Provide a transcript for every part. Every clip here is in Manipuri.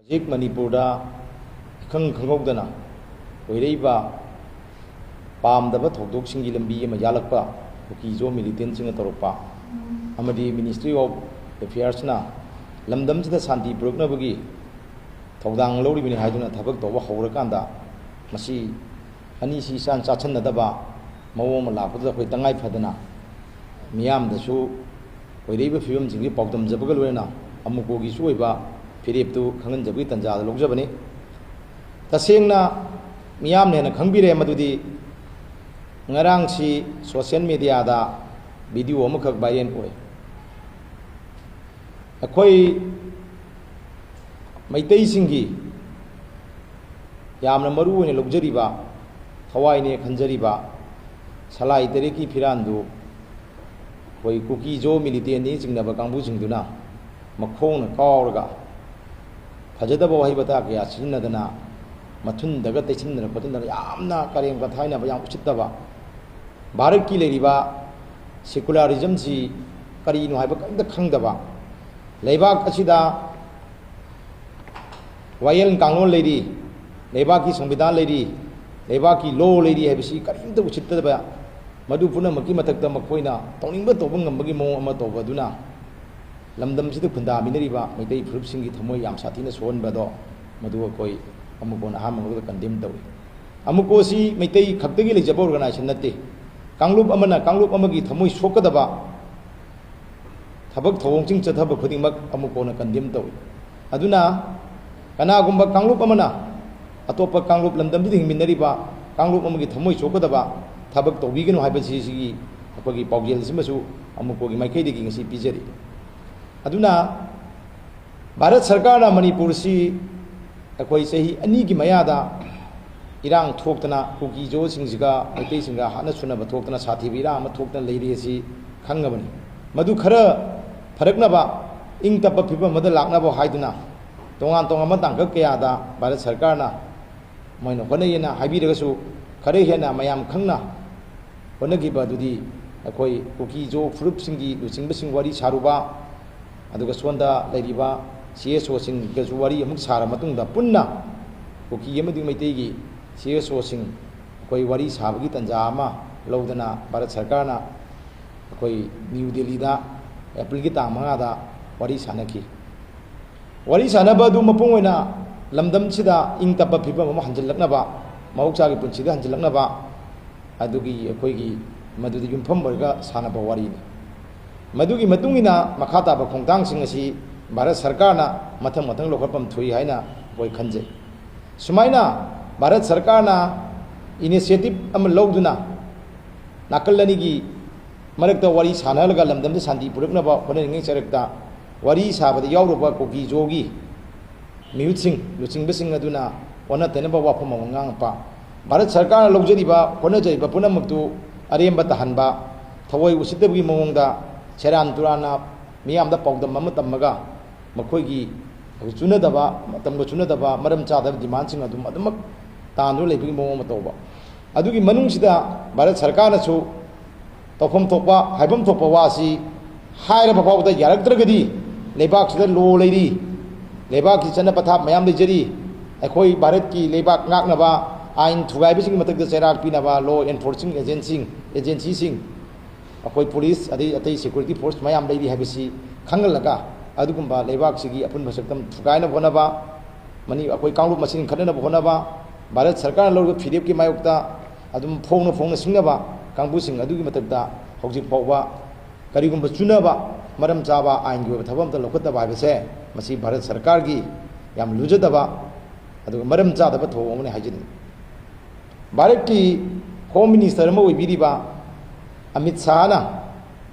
ꯍꯧꯖꯤꯛ ꯃꯅꯤꯄꯨꯔꯗ ꯏꯈꯪ ꯈꯪꯍꯧꯗꯅ ꯑꯣꯏꯔꯛꯏꯕ ꯄꯥꯝꯗꯕ ꯊꯧꯗꯣꯛꯁꯤꯡꯒꯤ ꯂꯝꯕꯤ ꯑꯃ ꯌꯥꯜꯂꯛꯄ ꯀꯨꯀꯤꯖꯣ ꯃꯤꯂꯤꯇꯦꯟꯁꯤꯡꯅ ꯇꯧꯔꯛꯄ ꯑꯃꯗꯤ ꯃꯤꯅꯤꯁꯇ꯭ꯔꯤ ꯑꯣꯐ ꯑꯦꯐꯤꯌꯔꯁꯅ ꯂꯝꯗꯝꯁꯤꯗ ꯁꯥꯟꯇꯤ ꯄꯨꯔꯛꯅꯕꯒꯤ ꯊꯧꯗꯥꯡ ꯂꯧꯔꯤꯕꯅꯤ ꯍꯥꯏꯗꯨꯅ ꯊꯕꯛ ꯇꯧꯕ ꯍꯧꯔꯀꯥꯟꯗ ꯃꯁꯤ ꯑꯅꯤꯁꯤ ꯏꯆꯥꯟ ꯆꯥꯁꯟꯅꯗꯕ ꯃꯑꯣꯡ ꯑꯃ ꯂꯥꯛꯄꯗꯨꯗ ꯑꯩꯈꯣꯏ ꯇꯉꯥꯏ ꯐꯗꯅ ꯃꯤꯌꯥꯝꯗꯁꯨ ꯑꯣꯏꯔꯛꯏꯕ ꯐꯤꯕꯝꯁꯤꯡꯁꯤ ꯄꯥꯎꯗꯝꯖꯕꯒ ꯂꯣꯏꯅꯅ ꯑꯃꯨꯛꯀꯣꯒꯤꯁꯨ ꯑꯣꯏꯕ ꯐꯤꯔꯦꯞꯇꯨ ꯈꯪꯍꯟꯖꯕꯒꯤ ꯇꯥꯟꯖꯥꯗ ꯂꯧꯖꯕꯅꯤ꯫ ꯇꯁꯦꯡꯅ ꯃꯤꯌꯥꯝꯅ ꯍꯦꯟꯅ ꯈꯪꯕꯤꯔꯦ ꯃꯗꯨꯗꯤ ꯉꯔꯥꯡꯁꯤ ꯁꯣꯁꯤꯌꯦꯜ ꯃꯤꯗꯤꯌꯥꯗ ꯚꯤꯗꯤꯑꯣ ꯑꯃꯈꯛ ꯚꯥꯏꯔꯦꯜ ꯑꯣꯏ꯫ ꯑꯩꯈꯣꯏ ꯃꯩꯇꯩꯁꯤꯡꯒꯤ ꯌꯥꯝꯅ ꯃꯔꯨ ꯑꯣꯏꯅ ꯂꯧꯖꯔꯤꯕ ꯊꯋꯥꯏꯅꯦ ꯈꯟꯖꯔꯤꯕ ꯁꯂꯥꯏ ꯇꯔꯦꯠꯀꯤ ꯐꯤꯔꯥꯟꯗꯨ ꯑꯩꯈꯣꯏ ꯀꯨꯀꯤꯖꯣ ꯃꯤꯂꯤꯇꯦꯟꯅꯤ ꯆꯤꯡꯅꯕ ꯀꯥꯡꯕꯨꯁꯤꯡꯗꯨꯅ ꯃꯈꯣꯡꯅ ꯀꯥꯎꯔꯒ ꯐꯖꯗꯕ ꯋꯥꯍꯩ ꯋꯥꯇꯥ ꯀꯌꯥ ꯁꯤꯖꯤꯟꯅꯗꯅ ꯃꯊꯨꯟꯗꯒ ꯇꯩꯁꯤꯟꯗꯅ ꯈꯣꯠꯆꯤꯟꯗꯅ ꯌꯥꯝꯅ ꯀꯔꯦꯝ ꯀꯊꯥꯏꯅꯕ ꯌꯥꯝ ꯎꯁꯤꯠꯇꯕ ꯚꯥꯔꯠꯀꯤ ꯂꯩꯔꯤꯕ ꯁꯦꯀꯨꯂꯥꯔꯤꯖꯝꯁꯤ ꯀꯔꯤꯅꯣ ꯍꯥꯏꯕ ꯀꯔꯤꯝꯇ ꯈꯪꯗꯕ ꯂꯩꯕꯥꯛ ꯑꯁꯤꯗ ꯋꯥꯌꯦꯜ ꯀꯥꯡꯂꯣꯟ ꯂꯩꯔꯤ, ꯂꯩꯕꯥꯛꯀꯤ ꯁꯪꯕꯤꯙꯥꯟ ꯂꯩꯔꯤ, ꯂꯩꯕꯥꯛꯀꯤ ꯂꯣ ꯂꯩꯔꯤ ꯍꯥꯏꯕꯁꯤ ꯀꯔꯤꯝꯇ ꯎꯁꯤꯠꯇꯕ ꯃꯗꯨ ꯄꯨꯝꯅꯃꯛꯀꯤ ꯃꯊꯛꯇ ꯃꯈꯣꯏꯅ ꯇꯧꯅꯤꯡꯕ ꯇꯧꯕ ꯉꯝꯕꯒꯤ ꯃꯑꯣꯡ ꯑꯃ ꯇꯧꯕꯗꯨꯅ ꯂꯝꯗꯝꯁꯤꯗ ꯈꯨꯟꯗꯥꯃꯤꯟꯅꯔꯤꯕ ꯃꯩꯇꯩ ꯐꯨꯔꯨꯞꯁꯤꯡꯒꯤ ꯊꯃꯣꯏ ꯌꯥꯝ ꯁꯥꯊꯤꯅ ꯁꯣꯛꯍꯟꯕꯗꯣ ꯃꯗꯨ ꯑꯩꯈꯣꯏ ꯑꯃꯨꯛꯀꯣꯟ ꯑꯍꯥꯟꯕ ꯃꯛꯇꯗ ꯀꯟꯗꯦꯝ ꯇꯧꯏ꯫ ꯑꯃꯨꯛꯀꯣꯁꯤ ꯃꯩꯇꯩ ꯈꯛꯇꯒꯤ ꯂꯩꯖꯕ ꯑꯣꯔꯒꯅꯥꯏꯖꯦꯁꯟ ꯅꯠꯇꯦ꯫ ꯀꯥꯡꯂꯨꯞ ꯑꯃꯅ ꯀꯥꯡꯂꯨꯞ ꯑꯃꯒꯤ ꯊꯃꯣꯏ ꯁꯣꯛꯀꯗꯕ ꯊꯕꯛ ꯊꯧꯑꯣꯡꯁꯤꯡ ꯆꯠꯊꯕ ꯈꯨꯗꯤꯡꯃꯛ ꯑꯃꯨꯛꯀꯣꯟꯅ ꯀꯟꯗꯦꯝ ꯇꯧꯏ꯫ ꯑꯗꯨꯅ ꯀꯅꯥꯒꯨꯝꯕ ꯀꯥꯡꯂꯨꯞ ꯑꯃꯅ ꯑꯇꯣꯞꯄ ꯀꯥꯡꯂꯨꯞ ꯂꯝꯗꯝꯁꯤꯗ ꯍꯤꯡꯃꯤꯟꯅꯔꯤꯕ ꯀꯥꯡꯂꯨꯞ ꯑꯃꯒꯤ ꯊꯃꯣꯏ ꯁꯣꯛꯀꯗꯕ ꯊꯕꯛ ꯇꯧꯕꯤꯒꯅꯨ ꯍꯥꯏꯕꯁꯤꯒꯤ ꯑꯩꯈꯣꯏꯒꯤ ꯄꯥꯎꯖꯦꯜꯁꯤꯃꯁꯨ ꯑꯃꯨꯛꯀꯣꯒꯤ ꯃꯥꯏꯀꯩꯗꯒꯤ ꯉꯁꯤ ꯄꯤꯖꯔꯤ꯫ ꯑꯗꯨꯅ ꯚꯥꯔꯠ ꯁꯔꯀꯥꯔꯅ ꯃꯅꯤꯄꯨꯔꯁꯤ ꯑꯩꯈꯣꯏ ꯆꯍꯤ 2ꯒꯤ ꯃꯌꯥꯗ ꯏꯔꯥꯡ ꯊꯣꯛꯇꯅ ꯀꯨꯀꯤꯖꯣꯁꯤꯡꯁꯤꯒ ꯃꯩꯇꯩꯁꯤꯡꯒ ꯍꯥꯠꯅ ꯁꯨꯅꯕ ꯊꯣꯛꯇꯅ ꯁꯥꯊꯤꯕ ꯏꯔꯥꯡ ꯑꯃ ꯊꯣꯛꯇꯅ ꯂꯩꯔꯤ ꯑꯁꯤ ꯈꯪꯉꯕꯅꯤ꯫ ꯃꯗꯨ ꯈꯔ ꯐꯔꯛꯅꯕ ꯏꯪ ꯇꯞꯄ ꯐꯤꯕꯝ ꯑꯃꯗ ꯂꯥꯛꯅꯕ ꯍꯥꯏꯗꯨꯅ ꯇꯣꯉꯥꯟ ꯇꯣꯉꯥꯟꯕ ꯇꯥꯡꯀꯛ ꯀꯌꯥꯗ ꯚꯥꯔꯠ ꯁꯔꯀꯥꯔꯅ ꯃꯣꯏꯅ ꯍꯣꯠꯅꯩꯌꯦꯅ ꯍꯥꯏꯕꯤꯔꯒꯁꯨ ꯈꯔ ꯍꯦꯟꯅ ꯃꯌꯥꯝ ꯈꯪꯅ ꯍꯣꯠꯅꯈꯤꯕ ꯑꯗꯨꯗꯤ ꯑꯩꯈꯣꯏ ꯀꯨꯀꯤꯖꯣ ꯐꯨꯔꯨꯞꯁꯤꯡꯒꯤ ꯂꯨꯆꯤꯡꯕꯁꯤꯡ ꯋꯥꯔꯤ ꯁꯥꯔꯨꯕ, ꯑꯗꯨꯒ ꯁꯣꯟꯗ ꯂꯩꯔꯤꯕ CSOꯁꯤꯡꯒꯁꯨ ꯋꯥꯔꯤ ꯑꯃꯨꯛ ꯁꯥꯔ ꯃꯇꯨꯡꯗ ꯄꯨꯟꯅ ꯀꯨꯀꯤ ꯑꯃꯗꯤ ꯃꯩꯇꯩꯒꯤ CSOꯁꯤꯡ ꯑꯩꯈꯣই ꯋꯥꯔꯤ ꯁꯥꯕꯒꯤ ꯇꯥꯟꯖꯥ ꯑꯃ ꯂꯧꯗꯅ ꯚꯥꯔꯠ ꯁꯔꯀꯥꯔꯅ ꯑꯩꯈꯣꯏ ꯅ꯭ꯌꯨ ꯗꯦꯜꯂꯤꯗ ꯑꯦꯄ꯭ꯔꯤꯜꯒꯤ ꯇꯥꯡ 5ꯗ ꯋꯥꯔꯤ ꯁꯥꯟꯅꯈꯤ꯫ ꯋꯥꯔꯤ ꯁꯥꯟꯅꯕ ꯑꯗꯨ ꯃꯄꯨꯡ ꯑꯣꯏꯅ ꯂꯝꯗꯝꯁꯤꯗ ꯏꯪ ꯇꯞꯄ ꯐꯤꯕꯝ ꯑꯃ ꯍꯟꯖꯤꯜꯂꯛꯅꯕ, ꯃꯍꯧꯁꯥꯒꯤ ꯄꯨꯟꯁꯤꯗ ꯍꯟꯖꯤꯜꯂꯛꯅꯕ ꯑꯗꯨꯒꯤ ꯑꯩꯈꯣꯏꯒꯤ ꯃꯗꯨꯗ ꯌꯨꯝꯐꯝ ꯑꯣꯏꯔꯒ ꯁꯥꯟꯅꯕ ꯋꯥꯔꯤꯅꯤ꯫ ꯃꯗꯨꯒꯤ ꯃꯇꯨꯡ ꯏꯟꯅ ꯃꯈꯥ ꯇꯥꯕ ꯈꯣꯡꯊꯥꯡꯁꯤꯡ ꯑꯁꯤ ꯚꯥꯔꯠ ꯁꯔꯀꯥꯔꯅ ꯃꯊꯪ ꯂꯧꯈꯠꯐꯝ ꯊꯣꯛꯏ ꯍꯥꯏꯅ ꯑꯩꯈꯣꯏ ꯈꯟꯖꯩ꯫ ꯁꯨꯃꯥꯏꯅ ꯚꯥꯔꯠ ꯁꯔꯀꯥꯔꯅ ꯏꯅꯤꯁꯤꯌꯦꯇꯤꯚ ꯑꯃ ꯂꯧꯗꯨꯅ ꯅꯥꯀꯜ ꯑꯅꯤꯒꯤ ꯃꯔꯛꯇ ꯋꯥꯔꯤ ꯁꯥꯟꯅꯍꯜꯂꯒ ꯂꯝꯗꯝꯗ ꯁꯥꯟꯇꯤ ꯄꯨꯔꯛꯅꯕ ꯍꯣꯠꯅꯔꯤꯉꯩ ꯆꯔꯛꯇ ꯋꯥꯔꯤ ꯁꯥꯕꯗ ꯌꯥꯎꯔꯨꯕ ꯀꯨꯀꯤꯖꯣꯒꯤ ꯃꯤꯍꯨꯠꯁꯤꯡ ꯂꯨꯆꯤꯡꯕꯁꯤꯡ ꯑꯗꯨꯅ ꯑꯣꯟꯅ ꯇꯩꯅꯕ ꯋꯥꯐꯝ ꯑꯃ ꯉꯥꯡꯉꯛꯄ, ꯚꯥꯔꯠ ꯁꯔꯀꯥꯔꯅ ꯂꯧꯖꯔꯤꯕ ꯍꯣꯠꯅꯖꯔꯤꯕ ꯄꯨꯝꯅꯃꯛꯇꯨ ꯑꯔꯦꯝꯕ ꯇꯥꯍꯟꯕ, ꯊꯑꯣꯏ ꯎꯁꯤꯠꯇꯕꯒꯤ ꯃꯑꯣꯡꯗ ꯁꯦꯔꯥꯟ ꯇꯨꯔꯥꯟꯅ ꯃꯤꯌꯥꯝꯗ ꯄꯥꯎꯗꯝ ꯑꯃ ꯇꯝꯃꯒ ꯃꯈꯣꯏꯒꯤ ꯆꯨꯅꯗꯕ ꯃꯇꯝꯒ ꯆꯨꯅꯗꯕ ꯃꯔꯝ ꯆꯥꯗꯕ ꯗꯤꯃꯥꯟꯁꯤꯡ ꯑꯗꯨꯃꯛ ꯇꯥꯟꯗꯨꯅ ꯂꯩꯕꯒꯤ ꯃꯑꯣꯡ ꯑꯃ ꯇꯧꯕ꯫ ꯑꯗꯨꯒꯤ ꯃꯅꯨꯡꯁꯤꯗ ꯚꯥꯔꯠ ꯁꯔꯀꯥꯔꯅꯁꯨ ꯇꯧꯐꯝ ꯊꯣꯛꯄ ꯍꯥꯏꯐꯝ ꯊꯣꯛꯄ ꯋꯥꯁꯤ ꯍꯥꯏꯔꯕ ꯐꯥꯎꯕꯗ ꯌꯥꯔꯛꯇ꯭ꯔꯒꯗꯤ ꯂꯩꯕꯥꯛꯁꯤꯗ ꯂꯣ ꯂꯩꯔꯤ, ꯂꯩꯕꯥꯛꯀꯤ ꯆꯠꯅ ꯄꯊꯥꯞ ꯃꯌꯥꯝ ꯂꯩꯖꯔꯤ, ꯑꯩꯈꯣꯏ ꯚꯥꯔꯠꯀꯤ ꯂꯩꯕꯥꯛ ꯉꯥꯛꯅꯕ ꯑꯥꯏꯟ ꯊꯨꯒꯥꯏꯕꯁꯤꯡꯒꯤ ꯃꯊꯛꯇ ꯆꯩꯔꯥꯛ ꯄꯤꯅꯕ ꯂꯣ ꯑꯦꯟꯐꯣꯔꯁꯤꯡ ꯑꯦꯖꯦꯟꯁꯤꯁꯤꯡ ꯑꯩꯈꯣꯏ ꯄꯨꯂꯤꯁ ꯑꯇꯩ ꯁꯦꯀꯨꯔꯤꯇꯤ ꯐꯣꯔꯁ ꯃꯌꯥꯝ ꯂꯩꯔꯤ ꯍꯥꯏꯕꯁꯤ ꯈꯪꯍꯜꯂꯒ ꯑꯗꯨꯒꯨꯝꯕ ꯂꯩꯕꯥꯛꯁꯤꯒꯤ ꯑꯄꯨꯟꯕ ꯁꯛꯇꯝ ꯊꯨꯒꯥꯏꯅꯕ ꯍꯣꯠꯅꯕ, ꯑꯩꯈꯣই ꯀꯥꯡꯂꯨꯞ ꯃꯁꯦꯟ ꯈꯠꯅꯅꯕ ꯍꯣꯠꯅꯕ, ꯚꯥꯔꯠ ꯁꯔꯀꯥꯔꯅ ꯂꯧꯔꯤꯕ ꯐꯤꯔꯦꯞꯀꯤ ꯃꯥꯌꯣꯛꯇ ꯑꯗꯨꯝ ꯐꯣꯡꯅ ꯁꯤꯡꯅꯕ ꯀꯥꯡꯕꯨꯁꯤꯡ ꯑꯗꯨꯒꯤ ꯃꯊꯛꯇ ꯍꯧꯖꯤꯛ ꯐꯥꯎꯕ ꯀꯔꯤꯒꯨꯝꯕ ꯆꯨꯅꯕ ꯃꯔꯝ ꯆꯥꯕ ꯑꯥꯏꯟꯒꯤ ꯑꯣꯏꯕ ꯊꯕꯛ ꯑꯃꯇ ꯂꯧꯈꯠꯇꯕ ꯍꯥꯏꯕꯁꯦ ꯃꯁꯤ ꯚꯥꯔꯠ ꯁꯔꯀꯥꯔꯒꯤ ꯌꯥꯝ ꯂꯨꯖꯗꯕ ꯑꯗꯨꯒ ꯃꯔꯝ ꯆꯥꯗꯕ ꯊꯧꯑꯣꯡ ꯑꯃꯅꯤ ꯍꯥꯏꯖꯅꯤꯡꯉꯤ꯫ ꯚꯥꯔꯠꯀꯤ ꯍꯣꯝ ꯃꯤꯅꯤꯁꯇꯔ ꯑꯃ ꯑꯣꯏꯕꯤꯔꯤꯕ ꯑꯃꯤꯠ ꯁꯥꯍꯅ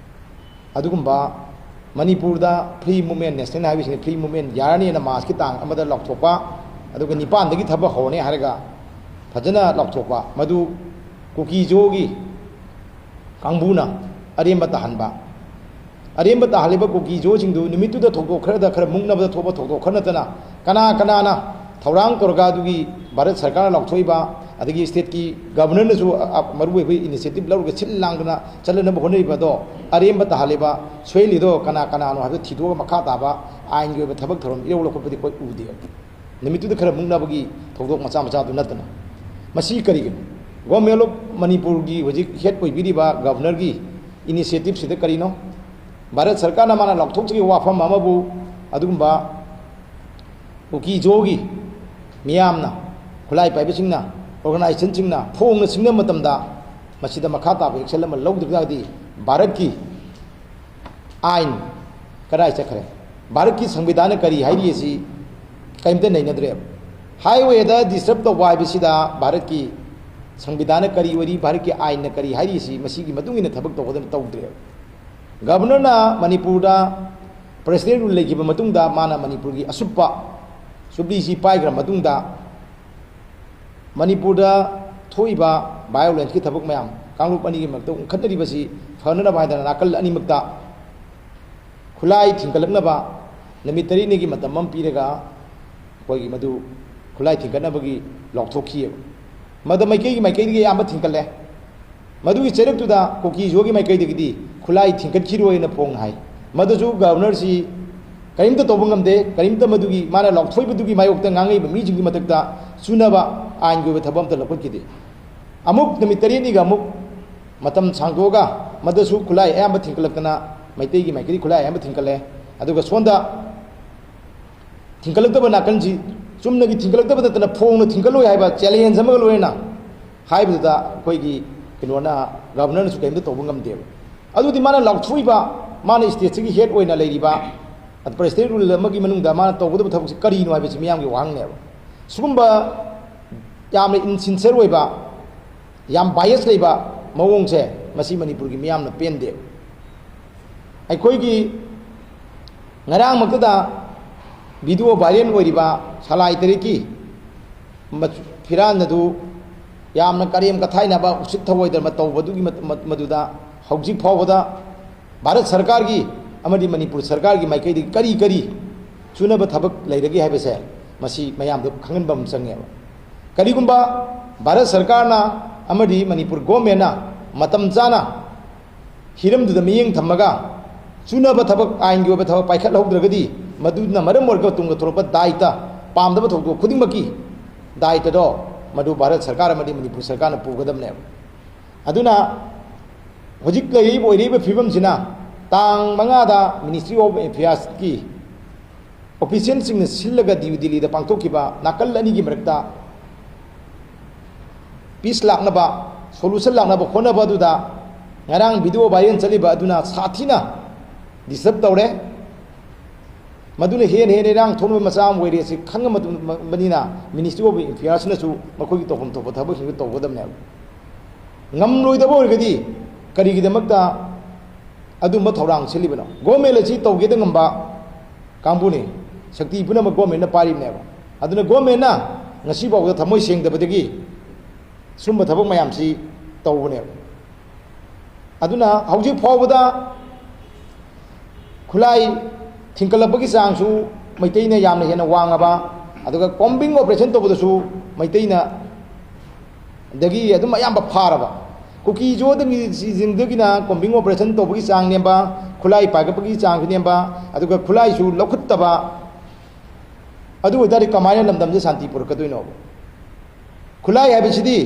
ꯑꯗꯨꯒꯨꯝꯕ ꯃꯅꯤꯄꯨꯔꯗ ꯐ꯭ꯔꯤ ꯃꯨꯞꯃꯦꯟ, ꯅꯦꯁꯅꯦꯜ ꯍꯥꯏꯋꯦꯁꯤꯡ ꯐ꯭ꯔꯤ ꯃꯨꯞꯃꯦꯟ ꯌꯥꯔꯅꯤꯅ ꯃꯥꯔꯆꯀꯤ ꯇꯥꯡ 1ꯗ ꯂꯥꯎꯊꯣꯛꯄ, ꯑꯗꯨꯒ 9ꯗꯒꯤ ꯊꯕꯛ ꯍꯧꯔꯅꯤ ꯍꯥꯏꯔꯒ ꯐꯖꯅ ꯂꯥꯎꯊꯣꯛꯄ, ꯃꯗꯨ ꯀꯨꯀꯤꯖꯣꯒꯤ ꯀꯥꯡꯕꯨꯅ ꯑꯔꯦꯝꯕ ꯇꯥꯍꯟꯕ, ꯑꯔꯦꯝꯕ ꯇꯥꯍꯜꯂꯤꯕ ꯀꯨꯀꯤꯖꯣꯁꯤꯡꯗꯨ ꯅꯨꯃꯤꯠꯇꯨꯗ ꯊꯧꯗꯣꯛ ꯈꯔꯗ ꯈꯔ ꯃꯨꯛꯅꯕꯗ ꯊꯣꯛꯄ ꯊꯧꯗꯣꯛ ꯈꯔ ꯅꯠꯇꯅ ꯀꯅꯥꯅ ꯊꯧꯔꯥꯡ ꯇꯧꯔꯒ ꯑꯗꯨꯒꯤ ꯚꯥꯔꯠ ꯁꯔꯀꯥꯔꯅ ꯂꯥꯎꯊꯣꯛꯏꯕ ꯑꯗꯒꯤ ꯁ꯭ꯇꯦꯠꯀꯤ ꯒꯕꯔꯅꯔꯅꯁꯨ ꯃꯔꯨꯑꯣꯏꯕ ꯏꯅꯤꯁꯤꯌꯦꯇꯤꯚ ꯂꯧꯔꯒ ꯁꯤꯜ ꯂꯥꯡꯗꯅ ꯆꯠꯅꯅꯕ ꯍꯣꯠꯅꯔꯤꯕꯗꯣ ꯑꯔꯦꯝꯕ ꯇꯥꯍꯜꯂꯤꯕ ꯁꯣꯏꯍꯜꯂꯤꯗꯣ ꯀꯅꯥꯅꯣ ꯍꯥꯏꯕꯗꯨ ꯊꯤꯗꯣꯛꯑꯒ ꯃꯈꯥ ꯇꯥꯕ ꯑꯥꯏꯟꯒꯤ ꯑꯣꯏꯕ ꯊꯕꯛ ꯊꯧꯔꯝ ꯏꯔꯧ ꯂꯧꯈꯠꯄꯗꯤ ꯑꯩꯈꯣꯏ ꯎꯗꯦ꯫ ꯅꯨꯃꯤꯠꯇꯨꯗ ꯈꯔ ꯃꯨꯛꯅꯕꯒꯤ ꯊꯧꯗꯣꯛ ꯃꯆꯥ ꯃꯆꯥꯗꯨ ꯅꯠꯇꯅ ꯃꯁꯤ ꯀꯔꯤꯒꯤꯅꯣ ꯒꯣꯔꯃꯦꯟ ꯑꯣꯐ ꯃꯅꯤꯄꯨꯔꯒꯤ ꯍꯧꯖꯤꯛ ꯍꯦꯠ ꯑꯣꯏꯕꯤꯔꯤꯕ ꯒꯕꯔꯅꯔꯒꯤ ꯏꯅꯤꯁꯤꯌꯦꯇꯤꯚꯁꯤꯗ ꯀꯔꯤꯅꯣ ꯚꯥꯔꯠ ꯁꯔꯀꯥꯔꯅ ꯃꯥꯅ ꯂꯥꯎꯊꯣꯛꯆꯈꯤꯕ ꯋꯥꯐꯝ ꯑꯃꯕꯨ ꯑꯗꯨꯒꯨꯝꯕ ꯀꯨꯀꯤ ꯖꯣꯒꯤ ꯃꯤꯌꯥꯝꯅ ꯈꯨꯠꯂꯥꯏ ꯄꯥꯏꯕꯁꯤꯡꯅ ꯑꯣꯔꯒꯅꯥꯏꯖꯦꯁꯟꯁꯤꯡꯅ ꯐꯣꯡꯅ ꯁꯤꯡꯅꯕ ꯃꯇꯝꯗ ꯃꯁꯤꯗ ꯃꯈꯥ ꯇꯥꯕ ꯑꯦꯛꯁꯟ ꯑꯃ ꯂꯧꯗꯕ ꯇꯥꯔꯒꯗꯤ ꯚꯥꯔꯠꯀꯤ ꯑꯥꯏꯟ ꯀꯗꯥꯏ ꯆꯠꯈ꯭ꯔꯦ ꯚꯥꯔꯠꯀꯤ ꯁꯪꯕꯤꯙꯥꯟꯅ ꯀꯔꯤ ꯍꯥꯏꯔꯤ ꯑꯁꯤ ꯀꯔꯤꯝꯇ ꯅꯩꯅꯗ꯭ꯔꯦꯕ ꯍꯥꯏꯋꯦꯗ ꯗꯤꯁꯇꯔꯕ ꯇꯧꯕ ꯍꯥꯏꯕꯁꯤꯗ ꯚꯥꯔꯠꯀꯤ ꯁꯪꯕꯤꯙꯥꯟꯅ ꯀꯔꯤ ꯑꯣꯏꯔꯤ ꯚꯥꯔꯠꯀꯤ ꯑꯥꯏꯟꯅ ꯀꯔꯤ ꯍꯥꯏꯔꯤ ꯑꯁꯤ ꯃꯁꯤꯒꯤ ꯃꯇꯨꯡ ꯏꯟꯅ ꯊꯕꯛ ꯇꯧꯒꯗꯕ ꯇꯧꯗ꯭ꯔꯦꯕ ꯒꯕꯔꯅꯔꯅ ꯃꯅꯤꯄꯨꯔꯗ ꯄ꯭ꯔꯦꯁꯤꯗꯦꯟ ꯔꯨꯜ ꯂꯩꯈꯤꯕ ꯃꯇꯨꯡꯗ ꯃꯥꯅ ꯃꯅꯤꯄꯨꯔꯒꯤ ꯑꯁꯨꯞꯄ ꯁꯨꯞꯂꯤꯁꯤ ꯄꯥꯏꯈ꯭ꯔ ꯃꯇꯨꯡꯗ ꯃꯅꯤꯄꯨꯔꯗ ꯊꯣꯛꯏꯕ ꯚꯥꯏꯑꯣꯂꯦꯟꯁꯀꯤ ꯊꯕꯛ ꯃꯌꯥꯝ ꯀꯥꯡꯂꯨꯞ ꯑꯅꯤꯒꯤ ꯃꯔꯛꯇ ꯎꯪꯈꯠꯅꯔꯤꯕꯁꯤ ꯐꯅꯅꯕ ꯍꯥꯏꯗꯅ ꯅꯥꯀꯜ ꯑꯅꯤꯃꯛꯇ ꯈꯨꯠꯂꯥꯏ ꯊꯤꯡꯒꯠꯂꯛꯅꯕ ꯅꯨꯃꯤꯠ 9ꯅꯤꯒꯤ ꯃꯇꯝ ꯑꯃ ꯄꯤꯔꯒ ꯑꯩꯈꯣꯏꯒꯤ ꯃꯗꯨ ꯈꯨꯠꯂꯥꯏ ꯊꯤꯡꯒꯠꯅꯕꯒꯤ ꯂꯥꯎꯊꯣꯛꯈꯤꯑꯕ ꯃꯗ ꯃꯥꯏꯀꯩꯗꯒꯤ ꯑꯌꯥꯝꯕ ꯊꯤꯡꯒꯠꯂꯦ ꯃꯗꯨꯒꯤ ꯆꯩꯔꯛꯇꯨꯗ ꯀꯨꯀꯤ ꯖꯣꯒꯤ ꯃꯥꯏꯀꯩꯗꯒꯤꯗꯤ ꯈꯨꯠꯂꯥꯏ ꯊꯤꯡꯒꯠꯈꯤꯔꯣꯏꯅ ꯐꯣꯡꯅ ꯍꯥꯏ ꯃꯗꯨꯁꯨ ꯒꯕꯔꯅꯔꯁꯤ ꯀꯔꯤꯝꯇ ꯇꯧꯕ ꯉꯝꯗꯦ ꯀꯔꯤꯝꯇ ꯃꯗꯨꯒꯤ ꯃꯥꯅ ꯂꯥꯎꯊꯣꯛꯏꯕꯗꯨꯒꯤ ꯃꯥꯌꯣꯛꯇ ꯉꯥꯡꯉꯛꯏꯕ ꯃꯤꯁꯤꯡꯒꯤ ꯃꯊꯛꯇ ꯆꯨꯅꯕ ꯑꯥꯏꯟꯒꯤ ꯑꯣꯏꯕ ꯊꯕꯛ ꯑꯝꯇ ꯂꯧꯈꯠꯈꯤꯗꯦ ꯑꯃꯨꯛ ꯅꯨꯃꯤꯠ 9ꯅꯤꯒ ꯑꯃꯨꯛ ꯃꯇꯝ ꯁꯥꯡꯗꯣꯛꯑꯒ ꯃꯗꯨꯁꯨ ꯈꯨꯠꯂꯥꯏ ꯑꯌꯥꯝꯕ ꯊꯤꯡꯀꯠꯂꯛꯇꯅ ꯃꯩꯇꯩꯒꯤ ꯃꯥꯏꯀꯩꯒꯤ ꯈꯨꯠꯂꯥꯏ ꯑꯌꯥꯝꯕ ꯊꯤꯡꯀꯠꯂꯦ ꯑꯗꯨꯒ ꯁꯣꯝꯗ ꯊꯤꯡꯀꯠꯂꯛꯇꯕ ꯅꯥꯀꯟꯁꯤ ꯆꯨꯝꯅꯒꯤ ꯊꯤꯡꯀꯠꯂꯛꯇꯕ ꯅꯠꯇꯅ ꯐꯣꯡꯅ ꯊꯤꯡꯀꯠꯂꯣꯏ ꯍꯥꯏꯕ ꯆꯦꯂꯦꯟꯖ ꯑꯃꯒ ꯂꯣꯏꯅꯅ ꯍꯥꯏꯕꯗꯨꯗ ꯑꯩꯈꯣꯏꯒꯤ ꯀꯩꯅꯣꯅ ꯒꯕꯔꯅꯔꯅꯁꯨ ꯀꯔꯤꯝꯇ ꯇꯧꯕ ꯉꯝꯗꯦꯕ ꯑꯗꯨꯗꯤ ꯃꯥꯅ ꯂꯥꯎꯊꯣꯛꯏꯕ ꯃꯥꯅ ꯏꯁꯇꯦꯠꯁꯤꯒꯤ ꯍꯦꯠ ꯑꯣꯏꯅ ꯂꯩꯔꯤꯕ ꯄ꯭ꯔꯦꯁꯤꯗꯦꯟ ꯔꯨꯜ ꯑꯃꯒꯤ ꯃꯅꯨꯡꯗ ꯃꯥꯅ ꯇꯧꯒꯗꯕ ꯊꯕꯛꯁꯤ ꯀꯔꯤꯅꯣ ꯍꯥꯏꯕꯁꯤ ꯃꯤꯌꯥꯝꯒꯤ ꯋꯥꯍꯪꯅꯦꯕ ꯁꯤꯒꯨꯝꯕ ꯌꯥꯝꯅ ꯏꯟꯁꯤꯟꯁꯤꯌꯔ ꯑꯣꯏꯕ ꯌꯥꯝ ꯕꯥꯏꯁ ꯂꯩꯕ ꯃꯑꯣꯡꯁꯦ ꯃꯁꯤ ꯃꯅꯤꯄꯨꯔꯒꯤ ꯃꯤꯌꯥꯝꯅ ꯄꯦꯟꯗꯦꯕ ꯑꯩꯈꯣꯏꯒꯤ ꯉꯔꯥꯡꯃꯛꯇꯗ ꯚꯤꯗꯤꯑꯣ ꯚꯥꯏꯔꯦꯜ ꯑꯣꯏꯔꯤꯕ ꯁꯂꯥꯏ ꯇꯔꯤꯛꯀꯤ ꯐꯤꯔꯥꯟ ꯑꯗꯨ ꯌꯥꯝꯅ ꯀꯔꯦꯝ ꯀꯊꯥꯏꯅꯕ ꯎꯁꯤꯠ ꯊꯑꯣꯏꯗꯕ ꯇꯧꯕꯗꯨꯒꯤ ꯃꯗꯨꯗ ꯍꯧꯖꯤꯛ ꯐꯥꯎꯕꯗ ꯚꯥꯔꯠ ꯁꯔꯀꯥꯔꯒꯤ ꯑꯃꯗꯤ ꯃꯅꯤꯄꯨꯔ ꯁꯔꯀꯥꯔꯒꯤ ꯃꯥꯏꯀꯩꯗꯒꯤ ꯀꯔꯤ ꯆꯨꯅꯕ ꯊꯕꯛ ꯂꯩꯔꯒꯦ ꯍꯥꯏꯕꯁꯦ ꯃꯁꯤ ꯃꯌꯥꯝꯗ ꯈꯪꯍꯟꯕ ꯑꯃ ꯆꯪꯉꯦꯕ ꯀꯔꯤꯒꯨꯝꯕ ꯚꯥꯔꯠ ꯁꯔꯀꯥꯔꯅ ꯑꯃꯗꯤ ꯃꯅꯤꯄꯨꯔ ꯒꯣꯔꯃꯦꯟꯅ ꯃꯇꯝ ꯆꯥꯅ ꯍꯤꯔꯝꯗꯨꯗ ꯃꯤꯠꯌꯦꯡ ꯊꯝꯃꯒ ꯆꯨꯅꯕ ꯊꯕꯛ ꯑꯥꯏꯟꯒꯤ ꯑꯣꯏꯕ ꯊꯕꯛ ꯄꯥꯏꯈꯠꯍꯧꯗ꯭ꯔꯒꯗꯤ ꯃꯗꯨꯅ ꯃꯔꯝ ꯑꯣꯏꯔꯒ ꯇꯨꯡꯗ ꯊꯣꯛꯂꯛꯄ ꯗꯥꯏꯇ ꯄꯥꯝꯗꯕ ꯊꯧꯗꯣꯛ ꯈꯨꯗꯤꯡꯃꯛꯀꯤ ꯗꯥꯏꯇꯗꯣ ꯃꯗꯨ ꯚꯥꯔꯠ ꯁꯔꯀꯥꯔ ꯑꯃꯗꯤ ꯃꯅꯤꯄꯨꯔ ꯁꯔꯀꯥꯔꯅ ꯄꯨꯒꯗꯕꯅꯦꯕ ꯑꯗꯨꯅ ꯍꯧꯖꯤꯛ ꯑꯣꯏꯔꯤꯕ ꯐꯤꯕꯝꯁꯤꯅ ꯇꯥꯡ 5ꯗ ꯃꯤꯅꯤꯁꯇ꯭ꯔꯤ ꯑꯣꯐ ꯑꯦꯐꯤꯌꯔꯁꯀꯤ ꯑꯣꯐꯤꯁꯤꯌꯦꯜꯁꯤꯡꯅ ꯁꯤꯜꯂꯒ ꯗꯤꯜꯂꯤꯗ ꯄꯥꯡꯊꯣꯛꯈꯤꯕ ꯅꯥꯀꯜ ꯑꯅꯤꯒꯤ ꯃꯔꯛꯇ ꯄꯤꯁ ꯂꯥꯛꯅꯕ ꯁꯣꯂꯨꯁꯟ ꯂꯥꯛꯅꯕ ꯍꯣꯠꯅꯕ ꯑꯗꯨꯗ ꯉꯔꯥꯡ ꯚꯤꯗꯤꯑꯣ ꯚꯥꯏꯔꯦꯜ ꯆꯠꯂꯤꯕ ꯑꯗꯨꯅ ꯁꯥꯊꯤꯅ ꯗꯤꯁꯇꯔꯕ ꯇꯧꯔꯦ ꯃꯗꯨꯅ ꯍꯦꯟꯅ ꯏꯔꯥꯡ ꯊꯣꯛꯅꯕ ꯃꯆꯥ ꯑꯃ ꯑꯣꯏꯔꯦ ꯑꯁꯤ ꯈꯪꯉ ꯃꯇꯨꯡꯗꯅꯤꯅ ꯃꯤꯅꯤꯁꯇ꯭ꯔꯤ ꯑꯣꯐ ꯑꯦꯐꯤꯌꯔꯁꯅꯁꯨ ꯃꯈꯣꯏꯒꯤ ꯇꯧꯐꯝ ꯊꯣꯛꯄ ꯊꯕꯛꯁꯤꯡꯗꯨ ꯇꯧꯒꯗꯕꯅꯦꯕ ꯉꯝꯂꯣꯏꯗꯕ ꯑꯣꯏꯔꯒꯗꯤ ꯀꯔꯤꯒꯤꯗꯃꯛꯇ ꯑꯗꯨꯝꯕ ꯊꯧꯔꯥꯡ ꯁꯤꯜꯂꯤꯕꯅꯣ ꯒꯣꯔꯃꯦꯟ ꯑꯁꯤ ꯇꯧꯒꯦꯗ ꯉꯝꯕ ꯀꯥꯡꯕꯨꯅꯤ ꯁꯛꯇꯤ ꯄꯨꯝꯅꯃꯛ ꯒꯣꯔꯃꯦꯟꯅ ꯄꯥꯏꯔꯤꯕꯅꯦꯕ ꯑꯗꯨꯅ ꯒꯣꯔꯃꯦꯟꯅ ꯉꯁꯤ ꯐꯥꯎꯕꯗ ꯊꯃꯣꯏ ꯁꯦꯡꯗꯕꯗꯒꯤ ꯁꯨꯝꯕ ꯊꯕꯛ ꯃꯌꯥꯝꯁꯤ ꯇꯧꯕꯅꯦꯕ ꯑꯗꯨꯅ ꯍꯧꯖꯤꯛ ꯐꯥꯎꯕꯗ ꯈꯨꯠꯂꯥꯏ ꯊꯤꯡꯀꯠꯂꯛꯄꯒꯤ ꯆꯥꯡꯁꯨ ꯃꯩꯇꯩꯅ ꯌꯥꯝꯅ ꯍꯦꯟꯅ ꯋꯥꯡꯉꯕ ꯑꯗꯨꯒ ꯀꯣꯝꯕꯤꯡ ꯑꯣꯄꯔꯦꯁꯟ ꯇꯧꯕꯗꯁꯨ ꯃꯩꯇꯩꯅ ꯗꯒꯤ ꯑꯗꯨꯝ ꯑꯌꯥꯝꯕ ꯐꯥꯔꯕ ꯀꯨꯀꯤ ꯖꯣꯗꯒꯤꯅ ꯀꯣꯝꯕꯤꯡ ꯑꯣꯄꯔꯦꯁꯟ ꯇꯧꯕꯒꯤ ꯆꯥꯡ ꯅꯦꯝꯕ ꯈꯨꯠꯂꯥꯏ ꯄꯥꯏꯈꯠꯄꯒꯤ ꯆꯥꯡꯁꯨ ꯅꯦꯝꯕ ꯑꯗꯨꯒ ꯈꯨꯠꯂꯥꯏꯁꯨ ꯂꯧꯈꯠꯇꯕ ꯑꯗꯨ ꯑꯣꯏꯇꯥꯔꯗꯤ ꯀꯃꯥꯏꯅ ꯂꯝꯗꯝꯁꯦ ꯁꯥꯟꯇꯤ ꯄꯨꯔꯛꯀꯗꯣꯏꯅꯣꯕ ꯈꯨꯠꯂꯥꯏ ꯍꯥꯏꯕꯁꯤꯗꯤ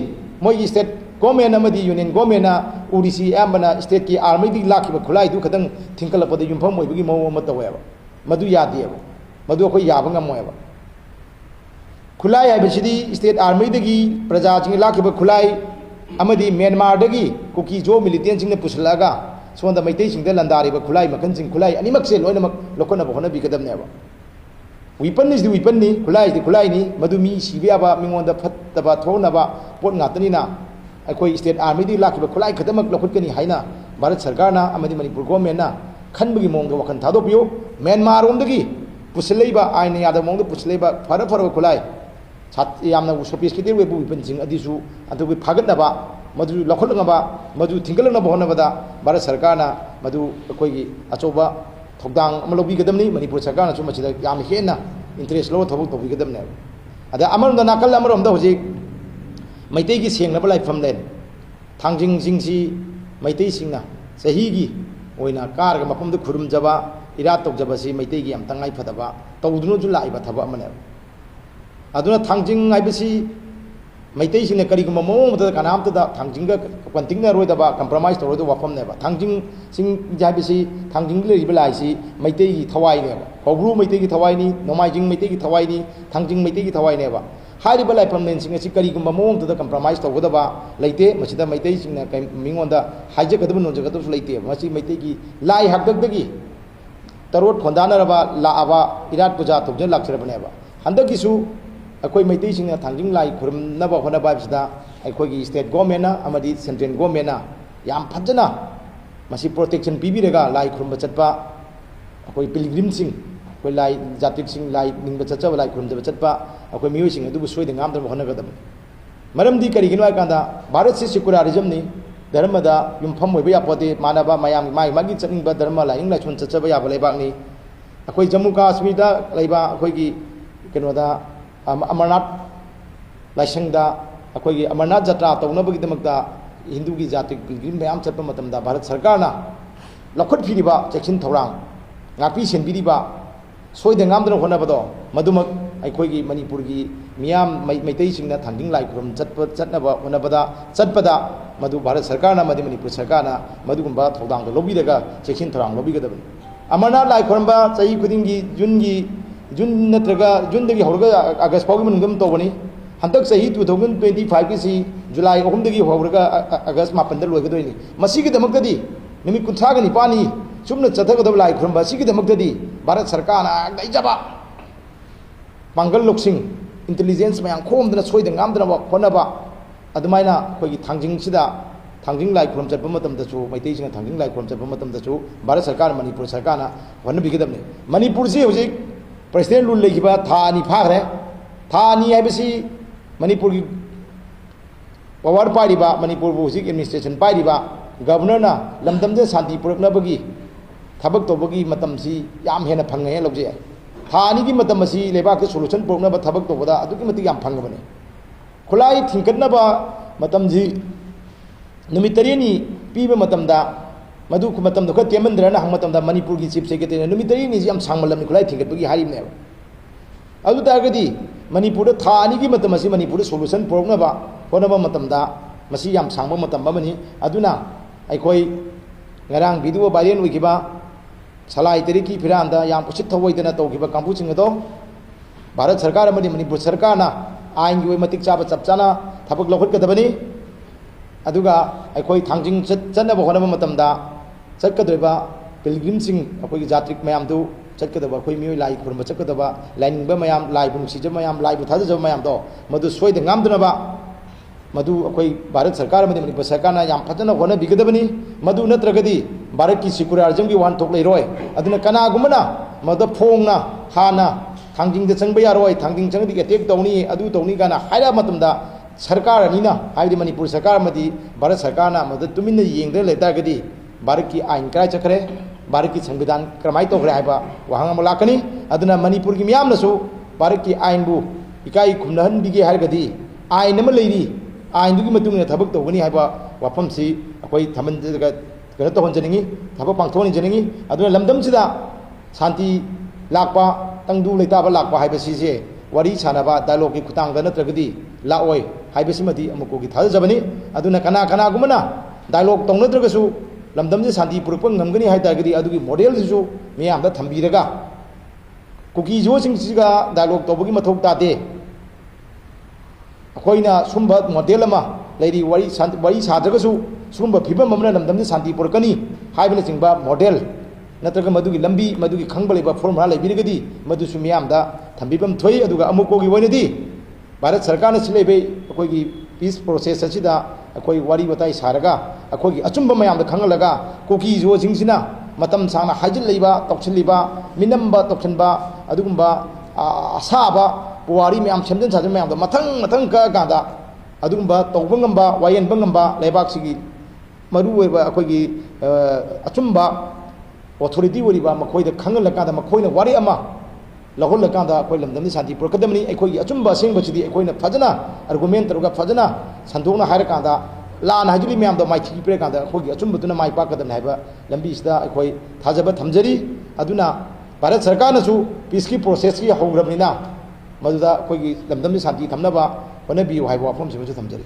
ꯃꯣꯏꯒꯤ ꯁ꯭ꯇꯦꯠ ꯒꯣꯔꯃꯦꯟ ꯑꯃꯗꯤ ꯌꯨꯅꯤꯌꯟ ꯒꯣꯔꯃꯦꯟꯅ ꯎꯔꯤꯁꯤ ꯑꯌꯥꯝꯕꯅ ꯁ꯭ꯇꯦꯠꯀꯤ ꯑꯥꯔꯃꯤꯗꯒꯤ ꯂꯥꯛꯈꯤꯕ ꯈꯨꯠꯂꯥꯏꯗꯨ ꯈꯛꯇꯪ ꯊꯤꯡꯀꯠꯂꯛꯄꯗ ꯌꯨꯝꯐꯝ ꯑꯣꯏꯕꯒꯤ ꯃꯑꯣꯡ ꯑꯃ ꯇꯧꯋꯦꯕ ꯃꯗꯨ ꯌꯥꯗꯦꯕ ꯃꯗꯨ ꯑꯩꯈꯣꯏ ꯌꯥꯕ ꯉꯝꯃꯣꯏꯕ ꯈꯨꯠꯂꯥꯏ ꯍꯥꯏꯕꯁꯤꯗꯤ ꯁ꯭ꯇꯦꯠ ꯑꯥꯔꯃꯤꯗꯒꯤ प्रजाꯁꯤꯡ ꯂꯥꯛꯈꯤꯕ ꯈꯨꯠꯂꯥꯏ ꯑꯃꯗꯤ ꯃ꯭ꯌꯥꯟꯃꯥꯔꯗꯒꯤ ꯀꯨꯀꯤ ꯖꯣ ꯃꯤꯂꯤꯇꯦꯟꯁꯤꯡꯅ ꯄꯨꯁꯤꯜꯂꯛꯑꯒ ꯁꯣꯝꯗ ꯃꯩꯇꯩꯁꯤꯡꯗ ꯂꯟꯗꯥꯔꯤꯕ ꯈꯨꯠꯂꯥꯏ ꯃꯈꯜꯁꯤꯡ ꯈꯨꯠꯂꯥꯏ ꯑꯅꯤꯃꯛꯁꯦ ꯂꯣꯏꯅꯃꯛ ꯂꯧꯈꯠꯅꯕ ꯍꯣꯠꯅꯕꯤꯒꯗꯕꯅꯦꯕ ꯋꯤꯄꯟꯁꯤꯗꯤ ꯋꯤꯄꯟꯅꯤ ꯈꯨꯠꯂꯥꯏꯁꯤꯗꯤ ꯈꯨꯠꯂꯥꯏꯅꯤ ꯃꯗꯨ ꯃꯤ ꯁꯤꯕ ꯌꯥꯕ ꯃꯤꯉꯣꯟꯗ ꯐꯠꯇꯕ ꯊꯣꯛꯅꯕ ꯄꯣꯠ ꯉꯥꯛꯇꯅꯤꯅ ꯑꯩꯈꯣꯏ ꯁ꯭ꯇꯦꯠ ꯑꯥꯔꯃꯤꯗꯒꯤ ꯂꯥꯛꯈꯤꯕ ꯈꯨꯠꯂꯥꯏ ꯈꯛꯇꯃꯛ ꯂꯧꯈꯠꯀꯅꯤ ꯍꯥꯏꯅ ꯚꯥꯔꯠ ꯁꯔꯀꯥꯔꯅ ꯑꯃꯗꯤ ꯃꯅꯤꯄꯨꯔ ꯒꯣꯔꯃꯦꯟꯅ ꯈꯟꯕꯒꯤ ꯃꯑꯣꯡꯗ ꯋꯥꯈꯜ ꯊꯥꯗꯣꯛꯄꯤꯌꯨ ꯃ꯭ꯌꯥꯟꯃꯥꯔꯔꯣꯝꯗꯒꯤ ꯄꯨꯁꯤꯜꯂꯛꯏꯕ ꯑꯥꯏꯟꯅ ꯌꯥꯗꯕ ꯃꯑꯣꯡꯗ ꯄꯨꯁꯤꯜꯂꯛꯏꯕ ꯐꯔꯕ ꯈꯨꯠꯂꯥꯏ ꯌꯥꯝꯅ ꯁꯣꯐꯤꯁꯇꯤꯀꯦꯇꯦꯗ ꯑꯣꯏꯕ ꯋꯤꯄꯟꯁꯤꯡ ꯑꯗꯨꯁꯨ ꯑꯗꯨꯒꯤ ꯐꯥꯒꯠꯅꯕ ꯃꯗꯨ ꯂꯧꯈꯠꯂꯛꯅꯕ ꯃꯗꯨ ꯊꯤꯡꯒꯠꯂꯛꯅꯕ ꯍꯣꯠꯅꯕꯗ ꯚꯥꯔꯠ ꯁꯔꯀꯥꯔꯅ ꯃꯗꯨ ꯑꯩꯈꯣꯏꯒꯤ ꯑꯆꯧꯕ ꯊꯧꯗꯥꯡ ꯑꯃ ꯂꯧꯕꯤꯒꯗꯕꯅꯤ ꯃꯅꯤꯄꯨꯔ ꯁꯔꯀꯥꯔꯅꯁꯨ ꯃꯁꯤꯗ ꯌꯥꯝꯅ ꯍꯦꯟꯅ ꯏꯟꯇꯔꯦꯁ ꯂꯧꯔ ꯊꯕꯛ ꯇꯧꯕꯤꯒꯗꯕꯅꯦꯕ ꯑꯗ ꯑꯃꯔꯣꯝꯗ ꯅꯥꯀꯜ ꯑꯃꯔꯣꯝꯗ ꯍꯧꯖꯤꯛ ꯃꯩꯇꯩꯒꯤ ꯁꯦꯡꯂꯕ ꯂꯥꯏꯐꯝ ꯂꯦꯟ ꯊꯥꯡꯖꯤꯡꯁꯤꯡꯁꯤ ꯃꯩꯇꯩꯁꯤꯡꯅ ꯆꯍꯤꯒꯤ ꯑꯣꯏꯅ ꯀꯥꯔꯒ ꯃꯐꯝꯗ ꯈꯨꯔꯨꯝꯖꯕ ꯏꯔꯥꯠ ꯇꯧꯖꯕꯁꯤ ꯃꯩꯇꯩꯒꯤ ꯌꯥꯝ ꯇꯉꯥꯏ ꯐꯗꯕ ꯇꯧꯗꯨꯅꯁꯨ ꯂꯥꯛꯏꯕ ꯊꯕꯛ ꯑꯃꯅꯦꯕ aduna thangjing haibasi maitai sing karigum mo mata kanam ta thangjing ga kwanting na roida ba compromise to roida wafam ne ba thangjing sing haibasi thangjing le ibelai si maitai gi thawai ne ba kobru maitai gi thawai ni nomai jing maitai gi thawai ni thangjing maitai gi thawai ne ba hari balai permanent sing si karigum mo mata compromise to roida ba leite masida maitai sing na kai mingonda haje kadum no jaga to leite masi maitai gi lai hakdak dagi tarot khondana raba la aba irat puja to je laksara bane ba handa gisu akoi maitai sing na thangjing lai khurum na ba hona ba bisda akoi gi state government na amadi central government na yam phajana masi protection pibi rega lai khurum chatpa akoi pilgrim sing akoi lai jatik sing lai ning ba chacha lai khurum da chatpa akoi miyo sing adu soi de ngam da hona ga da maram di kari ginwa kanda bharat se secularism ni dharma da yumpham oi ba ya pote manaba mayam mai magi chaning ba dharma lai ing la chon chacha ba ya ba lai bak ni akoi jammu kashmir da lai ba akoi gi keno da Amarnath laisangda akoi Amarnath jatra tawnabagi damakta Hindu gi jati pilgrim bayam chatpa matamda Bharat Sarkarna lakhot phiriba chekin thorang ngapi senbiriba soide ngamdana honabado madumak akoi gi Manipur gi miyam maitai singna thangjing lai khurum chatnaba honabada chatpada madu Bharat Sarkarna madi Manipur Sarkarna madugumba thodang do lobiraga chekin thorang lobigadabani Amarnath lai khuramba chai khudingi Jun natraga Jun dagi horga August pagi menungam to bani hantak sahi 2025 ki si July ohum dagi horga August ma pandal loga doini masi ki damak tadi nimi kuntha ga ni pani sumna chatha ga lai khrum ba si ki damak tadi Bharat Sarkar na dai jaba pangal loksing intelligence mayang khom dana soi da ngam dana ba khona ba adumaina khoi gi thangjing sida thangjing lai khrum chatpa matam da chu maitai sing thangjing lai khrum chatpa matam da chu Bharat Sarkar Manipur Sarkar na wana bigidam ne Manipur si hoji President Lul legiba thani phagre thani haibasi Manipur gi power party ba Manipur bosik administration party ba governor na lamdam je santi purakna bagi thabak to bagi matam si yam hena phangai logje thani gi matam si leba ke solution purakna ba thabak to boda adu gi mati yam phangabane khulai thingkatna ba matam ji numitari ni piba matam da madu ku matam do ka temandra na hang matam da Manipur gi chief secretary numitari ni jam sangmalam ni khulai thingat bagi harim ne adu ta gadi Manipur da thani gi matam asi Manipur solution program ba hona ba matam da masi yam sangba matam ba mani aduna ai koi ngarang video viral wi kiba salai teri ki firanda yam puchit thawai dana to kiba kampu ching do Bharat Sarkar amadi Manipur Sarkar na ain gi matik chaba chapchana thabak lokhot ka dabani aduga ai koi thangjing chana ba hona ba matam da chakadreba pilgrim sing akoi jatrik mayam du chakadaba koi mioi lai khurma chakadaba lining ba mayam lai bu si mayam lai bu thaja mayam do madu soi de ngamduna ba madu akoi Bharat Sarkar madi Manipur Sarkar na yam phatana hona bigadabani madu natragadi Bharat ki secularism gi wan thok leiroi aduna kana gumana madu phongna hana thangjing de changba yaroi thangjing changdi attack tawni adu tawni kana haira matamda Sarkar anina haidi Manipur Sarkar madi Bharat Sarkar na madu tuminna yengde letagadi Bharat ki ain krai chakre Bharat ki samvidhan kramai tokre haiba wahang mulakani aduna Manipur ki miyam nasu Bharat ki ain bu ikai khumnahan bigi hargadi ain nama leiri ain du gi matung na thabak tawani haiba wafam si akoi thaman jaga kana to honjaningi thabak pangthoni janingi aduna lamdam sida santi lakpa tangdu leita ba lakpa haiba si je wari chanaba dialogue ki khutang da natragadi laoi haiba simadi amuko gi thajabani aduna kana kana gumana dialogue tongnadragasu lamdam je santi purupang ngamgani haitagadi adugi model su miyam da thambiraga kuki jo sing siga dialogue tobagi mathok tade akoina sumba model ama leiri wari sadragasu sumba phibam amna lamdam je santi purkani haibna singba model natraga madugi lambi madugi khangba leba formula lebirigadi madusu miyam da thambibam thoi aduga amuko gi woinadi Bharat Sarkar na silebe akoi gi peace process asida akoi wari watai saraga akoi gi achumba mayam da khangalaga koki jo jingsina matam sangna hajil leiba tokchiliba minamba tokchanba adugumba asaba puwari mayam semden sajam mayam da mathang ka ganda adugumba tawbangamba wayen bangamba lebak sigi maru weba akoi gi achumba authority wariba makoi da khangalaga da makoi na wari ama lahol lakanda akoi lamdamni santi purkadamni akoi achumba sengbachidi akoi na fajana argument taruga fajana sandokna harakanda lan hajuli mayam da mai thi prekanda akoi achumba tuna mai pakadam haiba lambi sida akoi thajaba thamjari aduna Bharat Sarkar na su peace ki process ki hograbnina ꯃꯗꯨꯗ ꯑꯩꯈꯣꯏꯒꯤ ꯂꯝꯗꯝꯒꯤ ꯁꯥꯟꯇꯤ ꯊꯝꯅꯕ ꯍꯣꯠꯅꯕꯤꯌꯨ ꯍꯥꯏꯕ ꯋꯥꯐꯝꯁꯤꯃꯁꯨ ꯊꯝꯖꯔꯤ